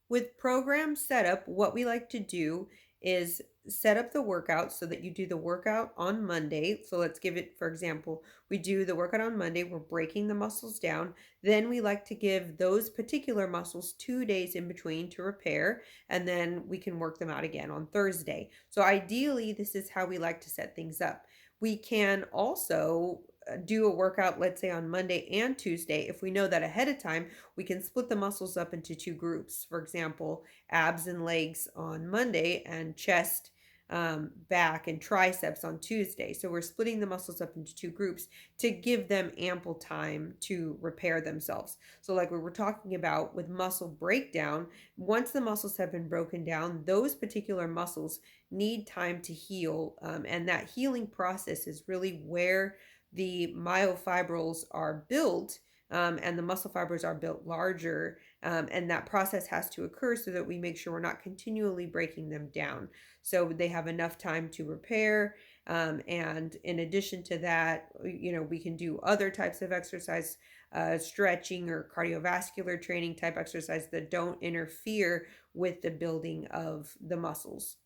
With program setup, what we like to do is set up the workout so that you do the workout on Monday. So let's give it, for example, we do the workout on Monday, we're breaking the muscles down. Then we like to give those particular muscles 2 days in between to repair, and then we can work them out again on Thursday. So ideally, this is how we like to set things up. We can also do a workout, let's say on Monday and Tuesday. If we know that ahead of time, we can split the muscles up into two groups. For example, abs and legs on Monday and chest, back, and triceps on Tuesday. So we're splitting the muscles up into two groups to give them ample time to repair themselves. So, like we were talking about with muscle breakdown, once the muscles have been broken down, those particular muscles need time to heal. And that healing process is really where the myofibrils are built, and the muscle fibers are built larger. And that process has to occur so that we make sure we're not continually breaking them down. So they have enough time to repair. And in addition to that, we can do other types of exercise, stretching or cardiovascular training type exercise that don't interfere with the building of the muscles.